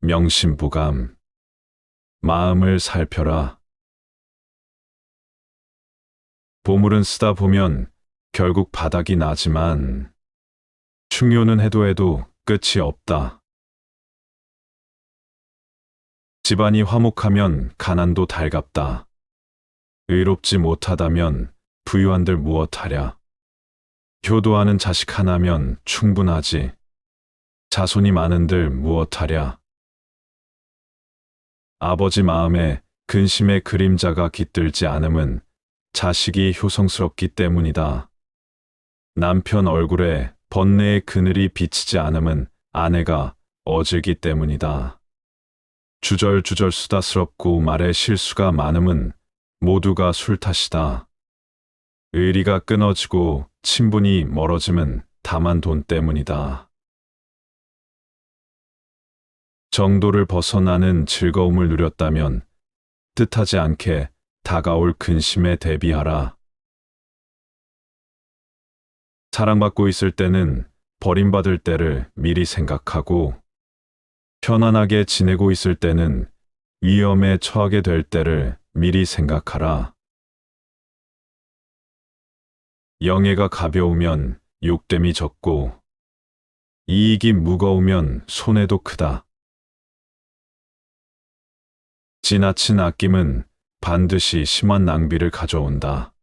명심보감. 마음을 살펴라. 보물은 쓰다 보면 결국 바닥이 나지만 충효는 해도 끝이 없다. 집안이 화목하면 가난도 달갑다. 의롭지 못하다면 부유한들 무엇하랴. 효도하는 자식 하나면 충분하지. 자손이 많은들 무엇하랴. 아버지 마음에 근심의 그림자가 깃들지 않음은 자식이 효성스럽기 때문이다. 남편 얼굴에 번뇌의 그늘이 비치지 않음은 아내가 어질기 때문이다. 주절주절 수다스럽고 말에 실수가 많음은 모두가 술 탓이다. 의리가 끊어지고 친분이 멀어짐은 다만 돈 때문이다. 정도를 벗어나는 즐거움을 누렸다면 뜻하지 않게 다가올 근심에 대비하라. 사랑받고 있을 때는 버림받을 때를 미리 생각하고 편안하게 지내고 있을 때는 위험에 처하게 될 때를 미리 생각하라. 영예가 가벼우면 욕됨이 적고 이익이 무거우면 손해도 크다. 지나친 아낌은 반드시 심한 낭비를 가져온다.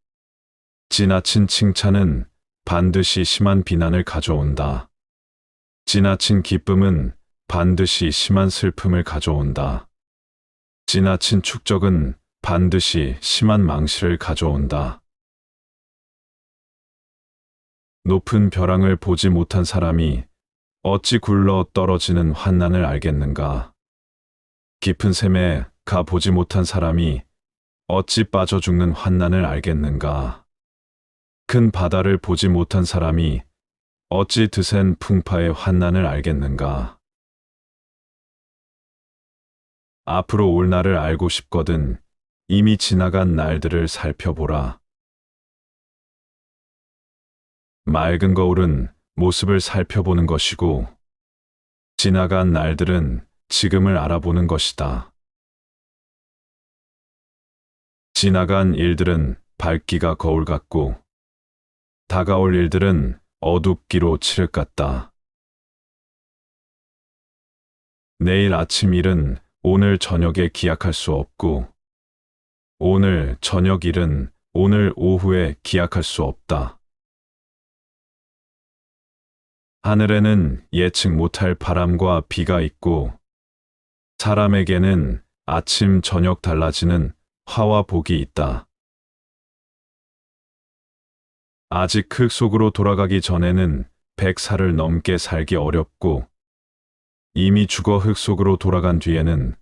지나친 칭찬은 반드시 심한 비난을 가져온다. 지나친 기쁨은 반드시 심한 슬픔을 가져온다. 지나친 축적은 반드시 심한 망실을 가져온다. 높은 벼랑을 보지 못한 사람이 어찌 굴러 떨어지는 환난을 알겠는가. 깊은 샘에 가 보지 못한 사람이 어찌 빠져 죽는 환난을 알겠는가. 큰 바다를 보지 못한 사람이 어찌 드센 풍파의 환난을 알겠는가. 앞으로 올 날을 알고 싶거든 이미 지나간 날들을 살펴보라. 맑은 거울은 모습을 살펴보는 것이고 지나간 날들은 지금을 알아보는 것이다. 지나간 일들은 밝기가 거울 같고 다가올 일들은 어둡기로 칠흑 같다. 내일 아침 일은 오늘 저녁에 기약할 수 없고 오늘 저녁 일은 오늘 오후에 기약할 수 없다. 하늘에는 예측 못할 바람과 비가 있고 사람에게는 아침 저녁 달라지는 화와 복이 있다. 아직 흙 속으로 돌아가기 전에는 100살을 넘게 살기 어렵고 이미 죽어 흙 속으로 돌아간 뒤에는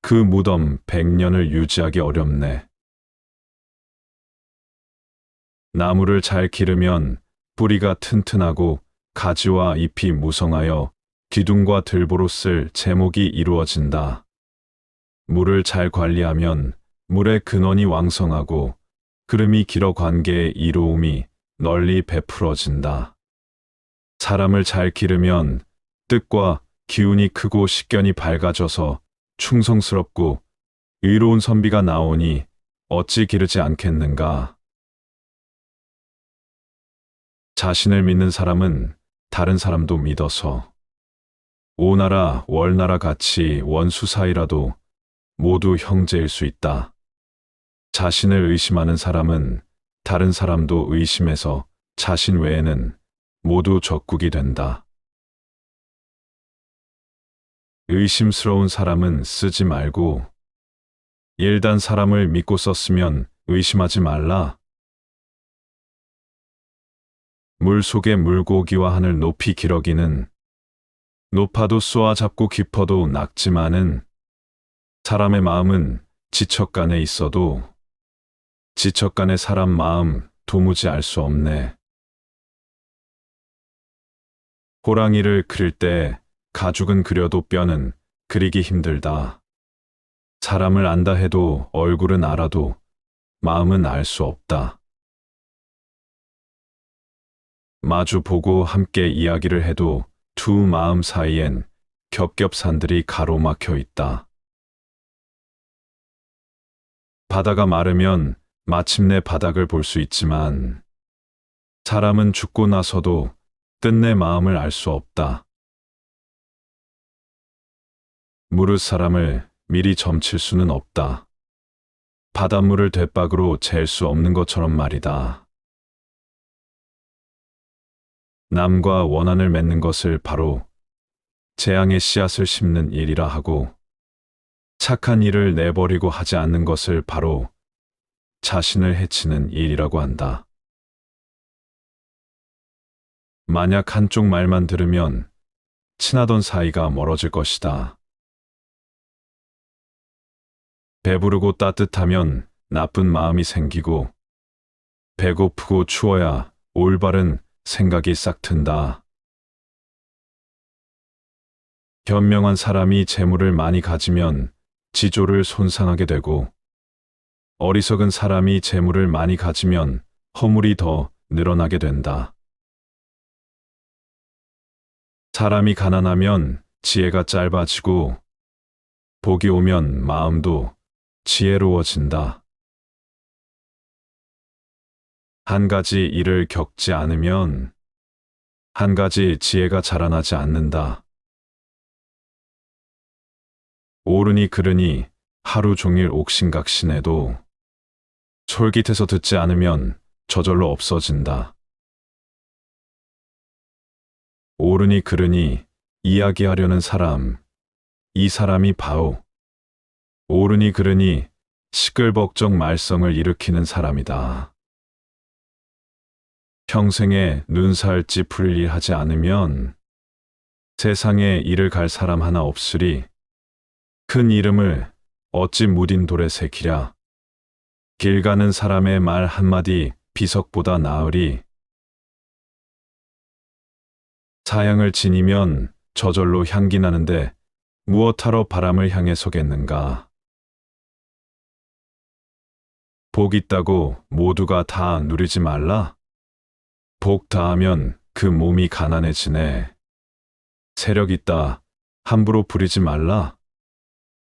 그 무덤 100년을 유지하기 어렵네. 나무를 잘 기르면 뿌리가 튼튼하고 가지와 잎이 무성하여 기둥과 들보로 쓸 제목이 이루어진다. 물을 잘 관리하면 물의 근원이 왕성하고 흐름이 길어 관계의 이로움이 널리 베풀어진다. 사람을 잘 기르면 뜻과 기운이 크고 식견이 밝아져서 충성스럽고 의로운 선비가 나오니 어찌 기르지 않겠는가. 자신을 믿는 사람은 다른 사람도 믿어서 오나라 월나라 같이 원수 사이라도 모두 형제일 수 있다. 자신을 의심하는 사람은 다른 사람도 의심해서 자신 외에는 모두 적국이 된다. 의심스러운 사람은 쓰지 말고 일단 사람을 믿고 썼으면 의심하지 말라. 물 속의 물고기와 하늘 높이 기러기는 높아도 쏘아 잡고 깊어도 낙지만은 사람의 마음은 지척간에 있어도 지척간의 사람 마음 도무지 알 수 없네. 호랑이를 그릴 때 가죽은 그려도 뼈는 그리기 힘들다. 사람을 안다 해도 얼굴은 알아도 마음은 알 수 없다. 마주 보고 함께 이야기를 해도 두 마음 사이엔 겹겹산들이 가로막혀 있다. 바다가 마르면 마침내 바닥을 볼 수 있지만 사람은 죽고 나서도 끝내 마음을 알 수 없다. 무릇 사람을 미리 점칠 수는 없다. 바닷물을 돛박으로 잴 수 없는 것처럼 말이다. 남과 원한을 맺는 것을 바로 재앙의 씨앗을 심는 일이라 하고, 착한 일을 내버리고 하지 않는 것을 바로 자신을 해치는 일이라고 한다. 만약 한쪽 말만 들으면 친하던 사이가 멀어질 것이다. 배부르고 따뜻하면 나쁜 마음이 생기고, 배고프고 추워야 올바른 생각이 싹 튼다. 현명한 사람이 재물을 많이 가지면 지조를 손상하게 되고, 어리석은 사람이 재물을 많이 가지면 허물이 더 늘어나게 된다. 사람이 가난하면 지혜가 짧아지고, 복이 오면 마음도 지혜로워진다. 한 가지 일을 겪지 않으면 한 가지 지혜가 자라나지 않는다. 옳으니 그르니 하루 종일 옥신각신해도 솔깃해서 듣지 않으면 저절로 없어진다. 옳으니 그르니 이야기하려는 사람, 이 사람이 바오. 옳으니 그르니 시끌벅적 말썽을 일으키는 사람이다. 평생에 눈살 찌푸릴 일 하지 않으면 세상에 이를 갈 사람 하나 없으리. 큰 이름을 어찌 무딘 돌에 새기랴. 길 가는 사람의 말 한마디 비석보다 나으리. 사양을 지니면 저절로 향기 나는데 무엇하러 바람을 향해 서겠는가. 복 있다고 모두가 다 누리지 말라. 복 다하면 그 몸이 가난해지네. 세력 있다 함부로 부리지 말라.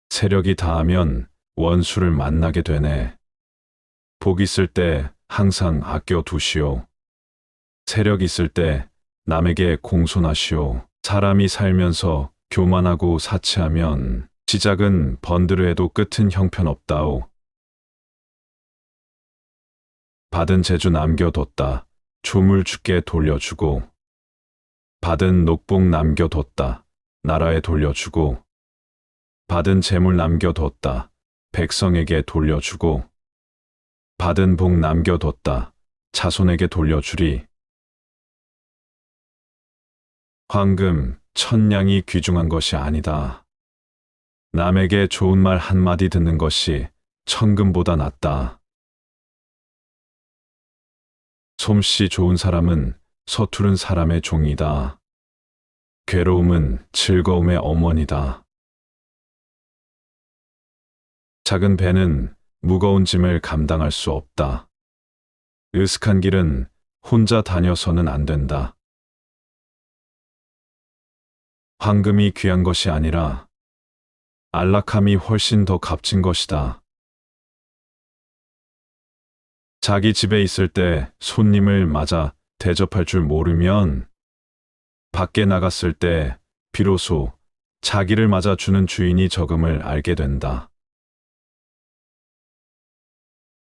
세력이 다하면 원수를 만나게 되네. 복 있을 때 항상 아껴 두시오. 세력 있을 때 남에게 공손하시오. 사람이 살면서 교만하고 사치하면 시작은 번드르해도 끝은 형편없다오. 받은 재주 남겨뒀다. 조물주께 돌려주고, 받은 녹복 남겨뒀다. 나라에 돌려주고, 받은 재물 남겨뒀다. 백성에게 돌려주고, 받은 복 남겨뒀다. 자손에게 돌려주리. 황금, 천냥이 귀중한 것이 아니다. 남에게 좋은 말 한마디 듣는 것이 천금보다 낫다. 솜씨 좋은 사람은 서투른 사람의 종이다. 괴로움은 즐거움의 어머니다. 작은 배는 무거운 짐을 감당할 수 없다. 으슥한 길은 혼자 다녀서는 안 된다. 황금이 귀한 것이 아니라 안락함이 훨씬 더 값진 것이다. 자기 집에 있을 때 손님을 맞아 대접할 줄 모르면 밖에 나갔을 때 비로소 자기를 맞아주는 주인이 적음을 알게 된다.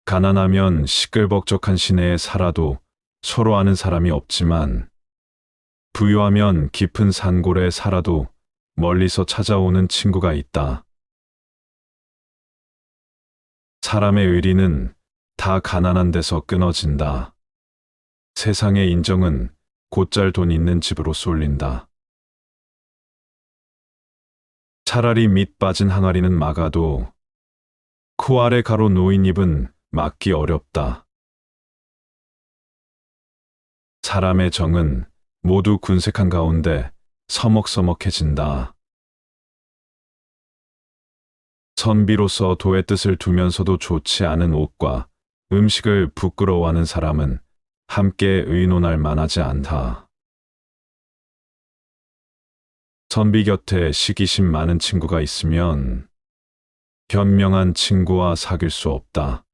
가난하면 시끌벅적한 시내에 살아도 서로 아는 사람이 없지만, 부유하면 깊은 산골에 살아도 멀리서 찾아오는 친구가 있다. 사람의 의리는 다 가난한 데서 끊어진다. 세상의 인정은 곧잘 돈 있는 집으로 쏠린다. 차라리 밑 빠진 항아리는 막아도 코 아래 가로 놓인 입은 막기 어렵다. 사람의 정은 모두 군색한 가운데 서먹서먹해진다. 선비로서 도의 뜻을 두면서도 좋지 않은 옷과 음식을 부끄러워하는 사람은 함께 의논할 만하지 않다. 선비 곁에 시기심 많은 친구가 있으면 현명한 친구와 사귈 수 없다.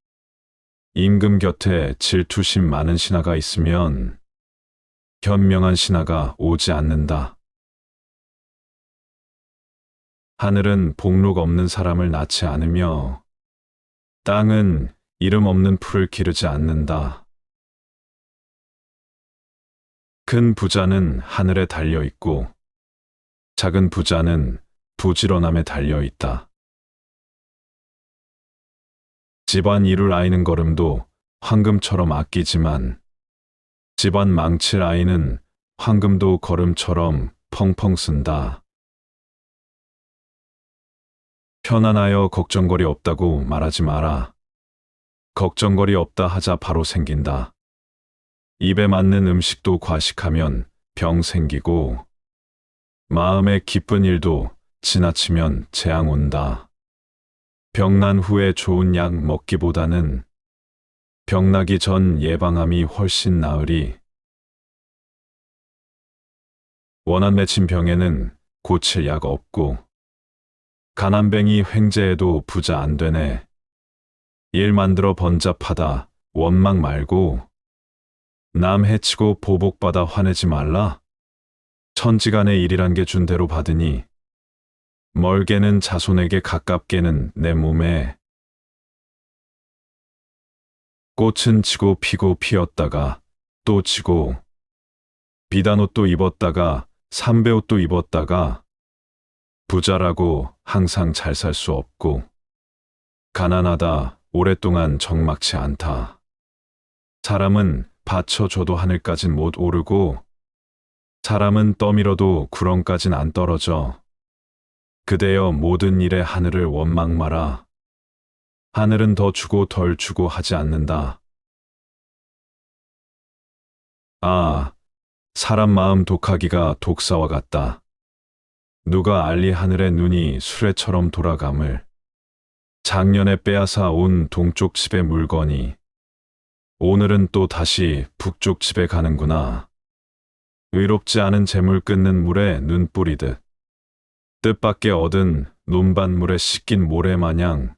임금 곁에 질투심 많은 신하가 있으면 현명한 신하가 오지 않는다. 하늘은 복록 없는 사람을 낳지 않으며 땅은 이름 없는 풀을 기르지 않는다. 큰 부자는 하늘에 달려 있고 작은 부자는 부지런함에 달려 있다. 집안 이룰 아이는 걸음도 황금처럼 아끼지만 집안 망칠 아이는 황금도 걸음처럼 펑펑 쓴다. 편안하여 걱정거리 없다고 말하지 마라. 걱정거리 없다 하자 바로 생긴다. 입에 맞는 음식도 과식하면 병 생기고 마음에 기쁜 일도 지나치면 재앙 온다. 병난 후에 좋은 약 먹기보다는 병나기 전 예방함이 훨씬 나으리. 원한 맺힌 병에는 고칠 약 없고 가난뱅이 횡재해도 부자 안 되네. 일 만들어 번잡하다 원망 말고 남 해치고 보복받아 화내지 말라. 천지간의 일이란 게 준 대로 받으니 멀게는 자손에게 가깝게는 내 몸에. 꽃은 지고 피고 피었다가 또 지고 비단 옷도 입었다가 삼배 옷도 입었다가 부자라고 항상 잘 살 수 없고 가난하다 오랫동안 적막치 않다. 사람은 받쳐줘도 하늘까진 못 오르고 사람은 떠밀어도 구렁까진 안 떨어져. 그대여 모든 일에 하늘을 원망 마라. 하늘은 더 주고 덜 주고 하지 않는다. 아, 사람 마음 독하기가 독사와 같다. 누가 알리 하늘의 눈이 수레처럼 돌아감을. 작년에 빼앗아 온 동쪽 집의 물건이 오늘은 또 다시 북쪽 집에 가는구나. 의롭지 않은 재물 끊는 물에 눈 뿌리듯 뜻밖의 얻은 논밭물에 씻긴 모래 마냥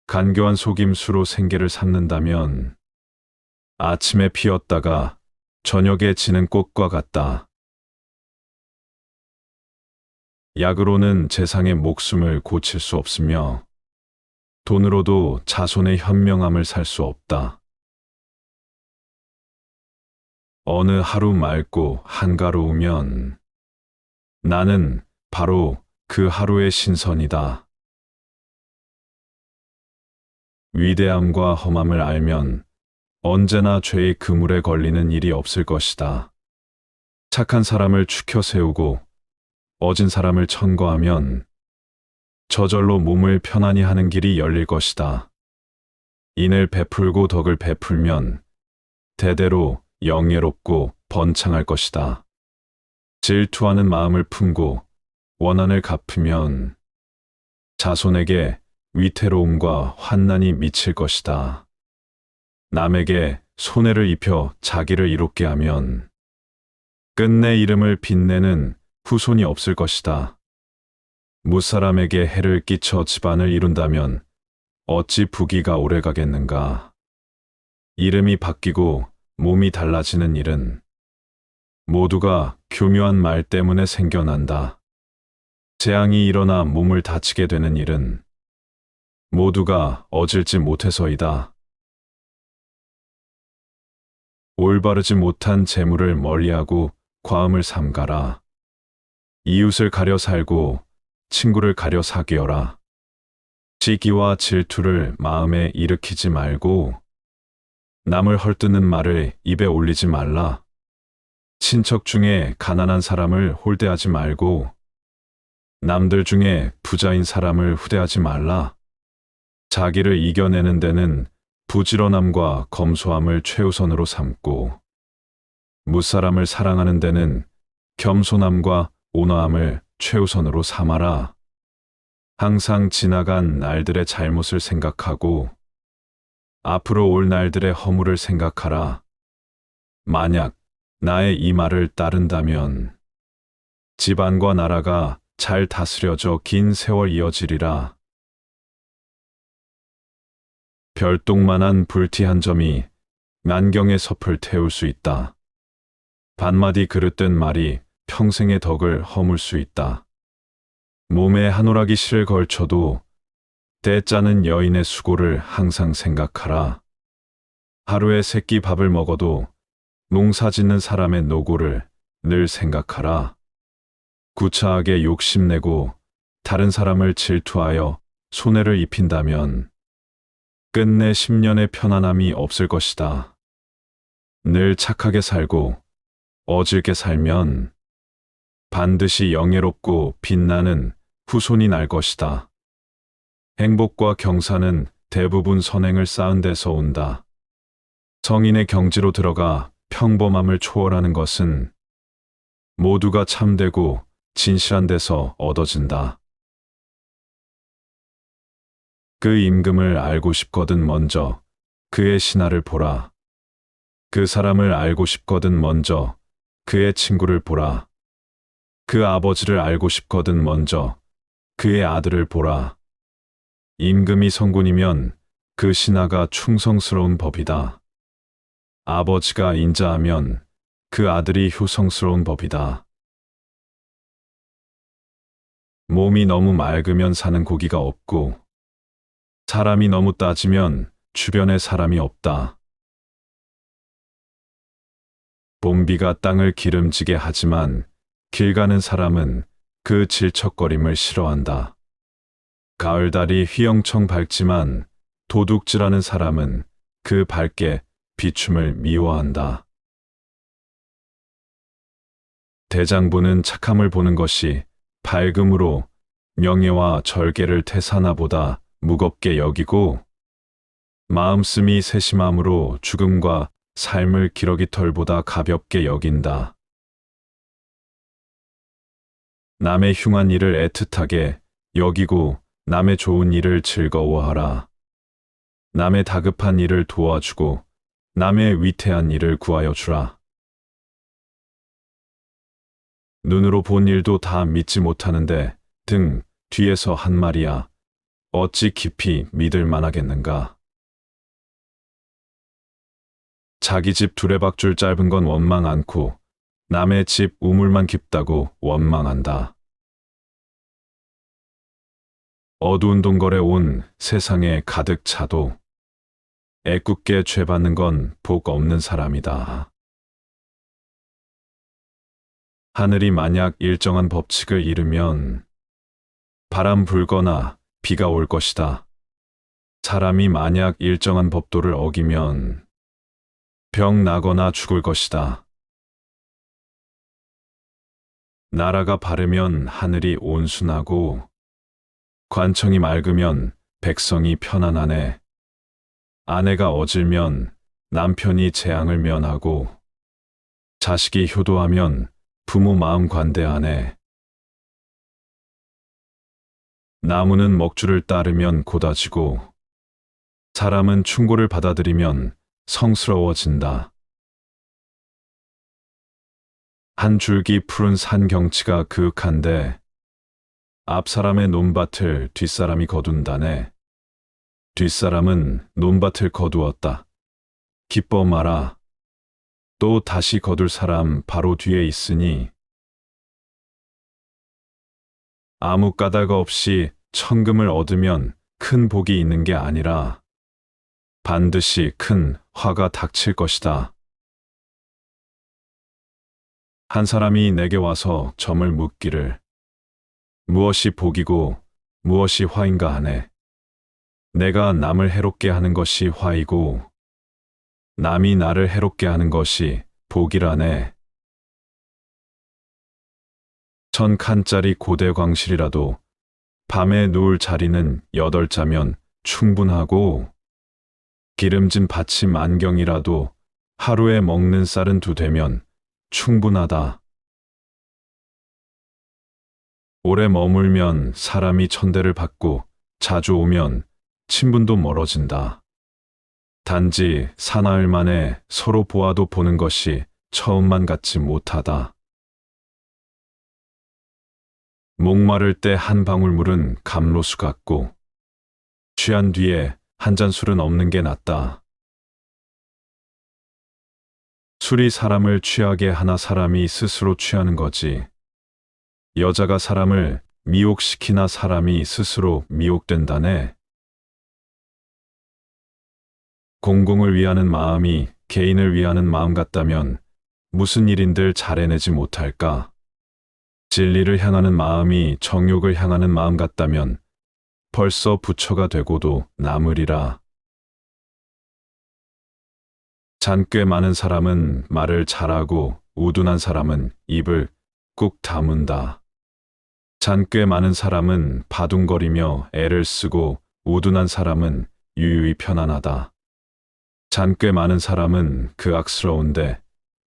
간교한 속임수로 생계를 삼는다면 아침에 피었다가 저녁에 지는 꽃과 같다. 약으로는 재상의 목숨을 고칠 수 없으며 돈으로도 자손의 현명함을 살 수 없다. 어느 하루 맑고 한가로우면 나는 바로 그 하루의 신선이다. 위대함과 험함을 알면 언제나 죄의 그물에 걸리는 일이 없을 것이다. 착한 사람을 추켜 세우고 어진 사람을 천거하면 저절로 몸을 편안히 하는 길이 열릴 것이다. 인을 베풀고 덕을 베풀면 대대로 영예롭고 번창할 것이다. 질투하는 마음을 품고 원한을 갚으면 자손에게 위태로움과 환난이 미칠 것이다. 남에게 손해를 입혀 자기를 이롭게 하면 끝내 이름을 빛내는 후손이 없을 것이다. 무사람에게 해를 끼쳐 집안을 이룬다면 어찌 부귀가 오래가겠는가. 이름이 바뀌고 몸이 달라지는 일은 모두가 교묘한 말 때문에 생겨난다. 재앙이 일어나 몸을 다치게 되는 일은 모두가 어질지 못해서이다. 올바르지 못한 재물을 멀리하고 과음을 삼가라. 이웃을 가려 살고 친구를 가려 사귀어라. 시기와 질투를 마음에 일으키지 말고 남을 헐뜯는 말을 입에 올리지 말라. 친척 중에 가난한 사람을 홀대하지 말고 남들 중에 부자인 사람을 후대하지 말라. 자기를 이겨내는 데는 부지런함과 검소함을 최우선으로 삼고 무사람을 사랑하는 데는 겸손함과 온화함을 최우선으로 삼아라. 항상 지나간 날들의 잘못을 생각하고 앞으로 올 날들의 허물을 생각하라. 만약 나의 이 말을 따른다면 집안과 나라가 잘 다스려져 긴 세월 이어지리라. 별똥만한 불티 한 점이 만경의 섭을 태울 수 있다. 반마디 그릇된 말이 평생의 덕을 허물 수 있다. 몸에 한오라기 실을 걸쳐도 때 짜는 여인의 수고를 항상 생각하라. 하루에 세 끼 밥을 먹어도 농사 짓는 사람의 노고를 늘 생각하라. 구차하게 욕심내고 다른 사람을 질투하여 손해를 입힌다면 끝내 10년의 편안함이 없을 것이다. 늘 착하게 살고 어질게 살면 반드시 영예롭고 빛나는 후손이 날 것이다. 행복과 경사는 대부분 선행을 쌓은 데서 온다. 성인의 경지로 들어가 평범함을 초월하는 것은 모두가 참되고 진실한 데서 얻어진다. 그 임금을 알고 싶거든 먼저 그의 신하를 보라. 그 사람을 알고 싶거든 먼저 그의 친구를 보라. 그 아버지를 알고 싶거든 먼저 그의 아들을 보라. 임금이 성군이면 그 신하가 충성스러운 법이다. 아버지가 인자하면 그 아들이 효성스러운 법이다. 몸이 너무 맑으면 사는 고기가 없고 사람이 너무 따지면 주변에 사람이 없다. 봄비가 땅을 기름지게 하지만 길 가는 사람은 그 질척거림을 싫어한다. 가을달이 휘영청 밝지만 도둑질하는 사람은 그 밝게 비춤을 미워한다. 대장부는 착함을 보는 것이 밝음으로 명예와 절개를 태산하보다 무겁게 여기고 마음씀이 세심함으로 죽음과 삶을 기러기털보다 가볍게 여긴다. 남의 흉한 일을 애틋하게 여기고 남의 좋은 일을 즐거워하라. 남의 다급한 일을 도와주고 남의 위태한 일을 구하여 주라. 눈으로 본 일도 다 믿지 못하는데 등 뒤에서 한 말이야. 어찌 깊이 믿을 만하겠는가. 자기 집 두레박줄 짧은 건 원망 않고 남의 집 우물만 깊다고 원망한다. 어두운 동굴에 온 세상에 가득 차도 애꿎게 죄받는 건 복 없는 사람이다. 하늘이 만약 일정한 법칙을 잃으면 바람 불거나 비가 올 것이다. 사람이 만약 일정한 법도를 어기면 병 나거나 죽을 것이다. 나라가 바르면 하늘이 온순하고 관청이 맑으면 백성이 편안하네. 아내가 어질면 남편이 재앙을 면하고 자식이 효도하면 부모 마음 관대하네. 나무는 먹줄을 따르면 고다지고 사람은 충고를 받아들이면 성스러워진다. 한 줄기 푸른 산 경치가 그윽한데 앞 사람의 논밭을 뒷사람이 거둔다네. 뒷사람은 논밭을 거두었다. 기뻐 마라. 또 다시 거둘 사람 바로 뒤에 있으니 아무 까닭 없이 천금을 얻으면 큰 복이 있는 게 아니라 반드시 큰 화가 닥칠 것이다. 한 사람이 내게 와서 점을 묻기를 무엇이 복이고 무엇이 화인가 하네. 내가 남을 해롭게 하는 것이 화이고 남이 나를 해롭게 하는 것이 복이라네. 1000칸짜리 고대 광실이라도 밤에 누울 자리는 8자면 충분하고 기름진 밭이 10,000경이라도 하루에 먹는 쌀은 2대면 충분하다. 오래 머물면 사람이 천대를 받고 자주 오면 친분도 멀어진다. 단지 사나흘 만에 서로 보아도 보는 것이 처음만 같지 못하다. 목마를 때 한 방울 물은 감로수 같고 취한 뒤에 한 잔 술은 없는 게 낫다. 술이 사람을 취하게 하나 사람이 스스로 취하는 거지. 여자가 사람을 미혹시키나 사람이 스스로 미혹된다네. 공공을 위하는 마음이 개인을 위하는 마음 같다면 무슨 일인들 잘 해내지 못할까? 진리를 향하는 마음이 정욕을 향하는 마음 같다면 벌써 부처가 되고도 남으리라. 잔꽤 많은 사람은 말을 잘하고 우둔한 사람은 입을 꾹 다문다. 잔꽤 많은 사람은 바둥거리며 애를 쓰고 우둔한 사람은 유유히 편안하다. 잔꽤 많은 사람은 극악스러운데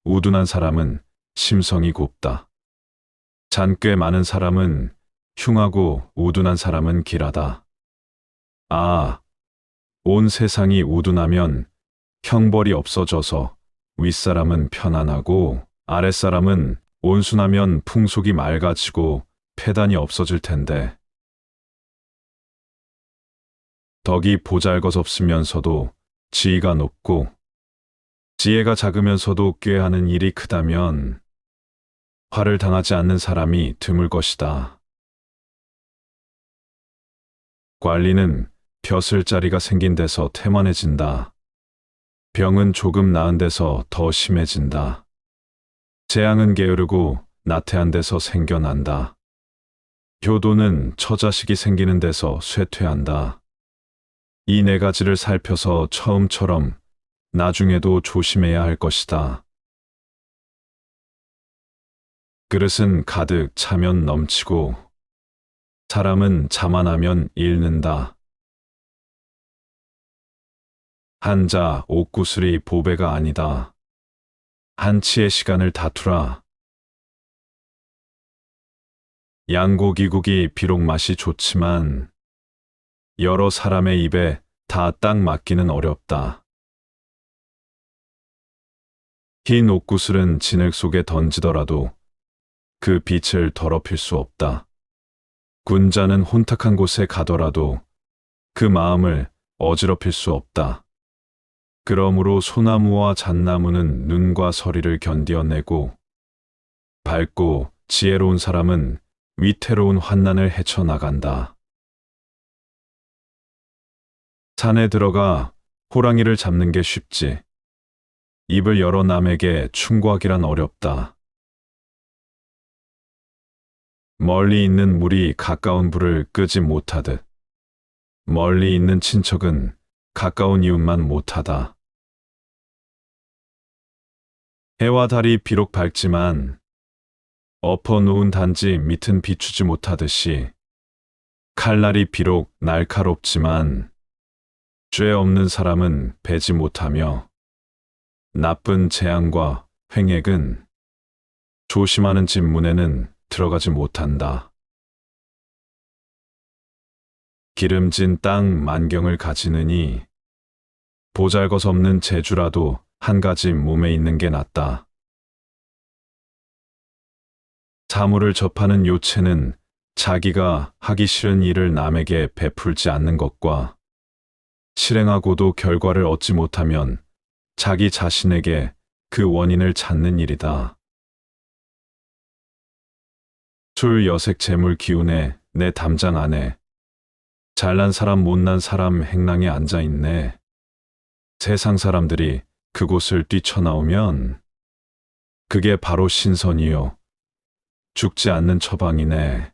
우둔한 사람은 심성이 곱다. 잔꽤 많은 사람은 흉하고 우둔한 사람은 길하다. 아, 온 세상이 우둔하면 형벌이 없어져서 윗사람은 편안하고 아랫사람은 온순하면 풍속이 맑아지고 폐단이 없어질 텐데. 덕이 보잘것없으면서도 지위가 높고 지혜가 작으면서도 꾀하는 일이 크다면 화를 당하지 않는 사람이 드물 것이다. 관리는 벼슬 자리가 생긴 데서 태만해진다. 병은 조금 나은 데서 더 심해진다. 재앙은 게으르고 나태한 데서 생겨난다. 효도는 처자식이 생기는 데서 쇠퇴한다. 이 네 가지를 살펴서 처음처럼 나중에도 조심해야 할 것이다. 그릇은 가득 차면 넘치고 사람은 자만하면 잃는다. 한자 옥구슬이 보배가 아니다. 한치의 시간을 다투라. 양고기국이 비록 맛이 좋지만 여러 사람의 입에 다 딱 맞기는 어렵다. 흰 옥구슬은 진흙 속에 던지더라도 그 빛을 더럽힐 수 없다. 군자는 혼탁한 곳에 가더라도 그 마음을 어지럽힐 수 없다. 그러므로 소나무와 잣나무는 눈과 서리를 견디어내고 밝고 지혜로운 사람은 위태로운 환난을 헤쳐나간다. 산에 들어가 호랑이를 잡는 게 쉽지. 입을 열어 남에게 충고하기란 어렵다. 멀리 있는 물이 가까운 불을 끄지 못하듯 멀리 있는 친척은 가까운 이웃만 못하다. 해와 달이 비록 밝지만 엎어놓은 단지 밑은 비추지 못하듯이 칼날이 비록 날카롭지만 죄 없는 사람은 베지 못하며 나쁜 재앙과 횡액은 조심하는 집 문에는 들어가지 못한다. 기름진 땅 만경을 가지느니 보잘것없는 재주라도 한 가지 몸에 있는 게 낫다. 사물을 접하는 요체는 자기가 하기 싫은 일을 남에게 베풀지 않는 것과 실행하고도 결과를 얻지 못하면 자기 자신에게 그 원인을 찾는 일이다. 술 여색 재물 기운에 내 담장 안에 잘난 사람 못난 사람 행랑에 앉아있네. 세상 사람들이 그곳을 뛰쳐나오면 그게 바로 신선이요 죽지 않는 처방이네.